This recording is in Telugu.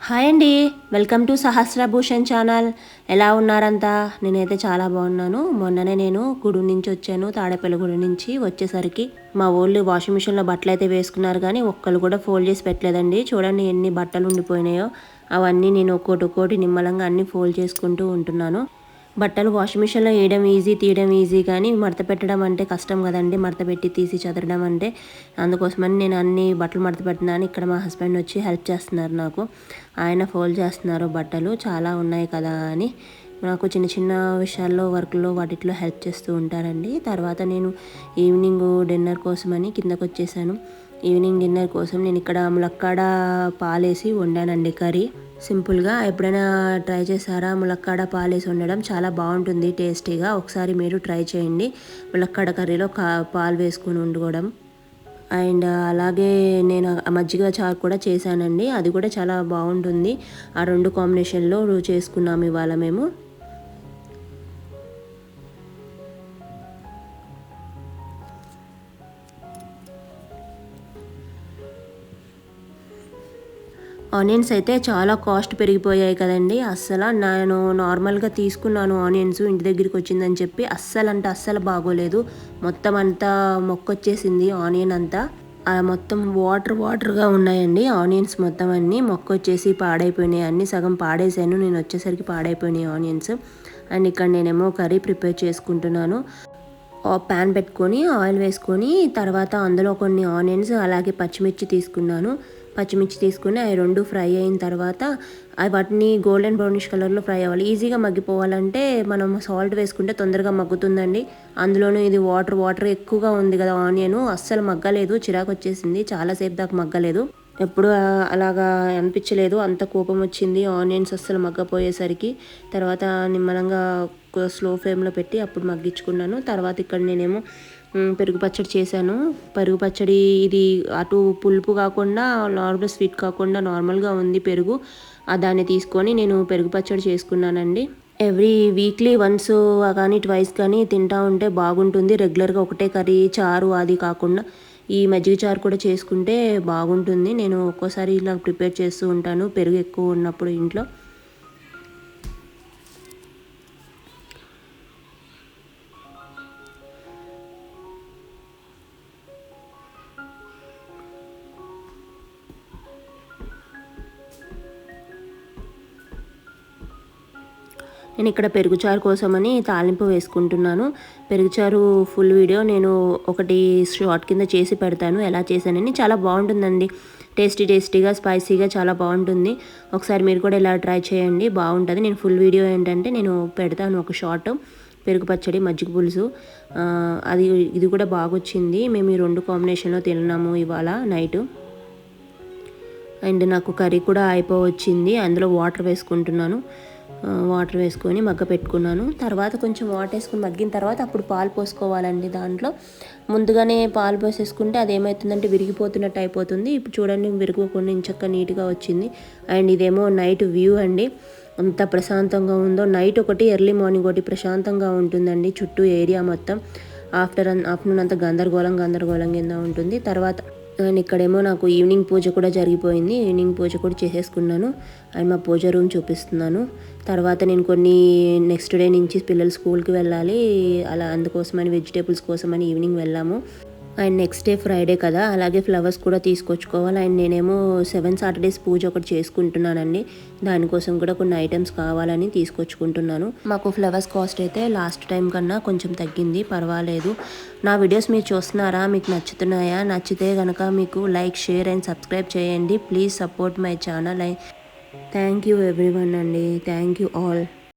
హాయ్ అండి, వెల్కమ్ టు సహస్రభూషణ్ ఛానల్. ఎలా ఉన్నారంతా? నేనైతే చాలా బాగున్నాను. మొన్ననే నేను గుడి నుంచి వచ్చాను, తాడేపల్లి గుడి నుంచి వచ్చేసరికి మా వాళ్ళు వాషింగ్ మిషన్లో బట్టలు అయితే వేసుకున్నారు, కానీ ఒక్కళ్ళు కూడా ఫోల్డ్ చేసి పెట్టలేదండి. చూడండి ఎన్ని బట్టలు ఉండిపోయినాయో. అవన్నీ నేను ఒక్కోటి నిమ్మలంగా అన్నీ ఫోల్డ్ చేసుకుంటూ ఉంటున్నాను. బట్టలు వాషింగ్ మిషన్లో వేయడం ఈజీ, తీయడం ఈజీ, కానీ మడత పెట్టడం అంటే కష్టం కదండి. మడత పెట్టి తీసి చదరడం అంటే. అందుకోసమని నేను అన్ని బట్టలు మడత పెట్టినాను. ఇక్కడ మా హస్బెండ్ వచ్చి హెల్ప్ చేస్తున్నారు నాకు. ఆయన ఫోల్డ్ చేస్తున్నారు బట్టలు చాలా ఉన్నాయి కదా అని. నాకు చిన్న చిన్న విషయాల్లో వర్క్లో వాటిలో హెల్ప్ చేస్తూ ఉంటారండి. తర్వాత నేను ఈవినింగ్ డిన్నర్ కోసమని కిందకు వచ్చేసాను. ఈవినింగ్ డిన్నర్ కోసం నేను ఇక్కడ ములక్కాడ పాలేసి వండానండి కర్రీ. సింపుల్గా ఎప్పుడైనా ట్రై చేశారా? ములక్కాడ పాలేసి వండడం చాలా బాగుంటుంది టేస్టీగా. ఒకసారి మీరు ట్రై చేయండి. ములక్కాడ కర్రీలో పాలు వేసుకొని వండుకోవడం. అండ్ అలాగే నేను మజ్జిగ చారు కూడా చేశానండి. అది కూడా చాలా బాగుంటుంది. ఆ రెండు కాంబినేషన్లో చేసుకున్నాము ఇవాళ మేము. ఆనియన్స్ అయితే చాలా కాస్ట్ పెరిగిపోయాయి కదండి. అస్సలు నేను నార్మల్గా తీసుకున్నాను ఆనియన్స్, ఇంటి దగ్గరికి వచ్చిందని చెప్పి అస్సలు బాగోలేదు. మొత్తం అంతా మొక్కొచ్చేసింది ఆనియన్ అంతా. మొత్తం వాటర్గా ఉన్నాయండి ఆనియన్స్ మొత్తం అన్నీ. మొక్కొచ్చేసి పాడైపోయినాయి అన్నీ. సగం పాడేసాను నేను వచ్చేసరికి, పాడైపోయినాయి ఆనియన్స్. అండ్ ఇక్కడ నేనేమో కర్రీ ప్రిపేర్ చేసుకుంటున్నాను. ప్యాన్ పెట్టుకొని ఆయిల్ వేసుకొని తర్వాత అందులో కొన్ని ఆనియన్స్ అలాగే పచ్చిమిర్చి తీసుకున్నాను. పచ్చిమిర్చి తీసుకుని అవి రెండు ఫ్రై అయిన తర్వాత వాటిని గోల్డెన్ బ్రౌనిష్ కలర్లో ఫ్రై అవ్వాలి. ఈజీగా మగ్గిపోవాలంటే మనం సాల్ట్ వేసుకుంటే తొందరగా మగ్గుతుందండి. అందులోనూ ఇది వాటర్ ఎక్కువగా ఉంది కదా, ఆనియన్ అస్సలు మగ్గలేదు. చిరాకు వచ్చేసింది, చాలాసేపు దాకా మగ్గలేదు. ఎప్పుడు అలాగా అనిపించలేదు, అంత కోపం వచ్చింది ఆనియన్స్ అస్సలు మగ్గపోయేసరికి. తర్వాత నిమ్మలంగా స్లో ఫ్లేమ్లో పెట్టి అప్పుడు మగ్గించుకున్నాను. తర్వాత ఇక్కడ నేనేమో పెరుగు పచ్చడి చేశాను. పెరుగు పచ్చడి ఇది అటు పులుపు కాకుండా నార్మల్ స్వీట్ కాకుండా నార్మల్గా ఉంది పెరుగు. దాన్ని తీసుకొని నేను పెరుగు పచ్చడి చేసుకున్నానండి. ఎవ్రీ వీక్లీ వన్స్ కానీ ట్వైస్ కానీ తింటూ ఉంటే బాగుంటుంది. రెగ్యులర్గా ఒకటే కర్రీ చారు అది కాకుండా ఈ మజ్జిగ చారు కూడా చేసుకుంటే బాగుంటుంది. నేను ఒక్కోసారి ఇలా ప్రిపేర్ చేస్తూ ఉంటాను పెరుగు ఎక్కువ ఉన్నప్పుడు ఇంట్లో. నేను ఇక్కడ పెరుగుచారు కోసమని తాలింపు వేసుకుంటున్నాను. పెరుగుచారు ఫుల్ వీడియో నేను ఒకటి షార్ట్ కింద చేసి పెడతాను ఎలా చేశానని. చాలా బాగుంటుందండి, టేస్టీగా స్పైసీగా చాలా బాగుంటుంది. ఒకసారి మీరు కూడా ఇలా ట్రై చేయండి, బాగుంటుంది. నేను ఫుల్ వీడియో ఏంటంటే నేను పెడతాను ఒక షార్ట్. పెరుగు పచ్చడి, మజ్జిగ పులుసు, ఇది కూడా బాగొచ్చింది. మేము ఈ రెండు కాంబినేషన్లో తిన్నాము ఇవాళ నైట్. అండ్ నాకు కర్రీ కూడా అయిపోవచ్చింది. అందులో వాటర్ వేసుకుంటున్నాను. వాటర్ వేసుకొని మగ్గ పెట్టుకున్నాను. తర్వాత కొంచెం వాటర్ వేసుకొని మగ్గిన తర్వాత అప్పుడు పాలు పోసుకోవాలండి. దాంట్లో ముందుగానే పాలు పోసేసుకుంటే అది ఏమవుతుందంటే విరిగిపోతున్నట్టు అయిపోతుంది. ఇప్పుడు చూడండి విరిగిపోకుండా ఇంచక్క నీట్గా వచ్చింది. అండ్ ఇదేమో నైట్ వ్యూ అండి, అంత ప్రశాంతంగా ఉందో. నైట్ ఒకటి, ఎర్లీ మార్నింగ్ ఒకటి ప్రశాంతంగా ఉంటుందండి చుట్టూ ఏరియా మొత్తం. ఆఫ్టర్నూన్ అంతా గందరగోళం కింద ఉంటుంది. తర్వాత అండ్ ఇక్కడేమో నాకు ఈవినింగ్ పూజ కూడా జరిగిపోయింది. ఈవినింగ్ పూజ కూడా చేసేసుకున్నాను. అండ్ మా పూజ రూమ్ చూపిస్తున్నాను. తర్వాత నేను నెక్స్ట్ డే నుంచి పిల్లలు స్కూల్కి వెళ్ళాలి, అలా అందుకోసమని వెజిటేబుల్స్ కోసమని ఈవినింగ్ వెళ్ళాము. అండ్ నెక్స్ట్ డే ఫ్రైడే కదా, అలాగే ఫ్లవర్స్ కూడా తీసుకొచ్చుకోవాలి. అండ్ నేనేమో 7 సాటర్డేస్ పూజ ఒకటి చేసుకుంటున్నానండి. దానికోసం కూడా కొన్ని ఐటమ్స్ కావాలని తీసుకొచ్చుకుంటున్నాను. మాకు ఫ్లవర్స్ కాస్ట్ అయితే లాస్ట్ టైం కన్నా కొంచెం తగ్గింది, పర్వాలేదు. నా వీడియోస్ మీరు చూస్తున్నారా? మీకు నచ్చుతున్నాయా? నచ్చితే కనుక మీకు లైక్, షేర్ అండ్ సబ్స్క్రైబ్ చేయండి. Please support my channel. Thank you everyone అండి, థ్యాంక్ యూ ఆల్.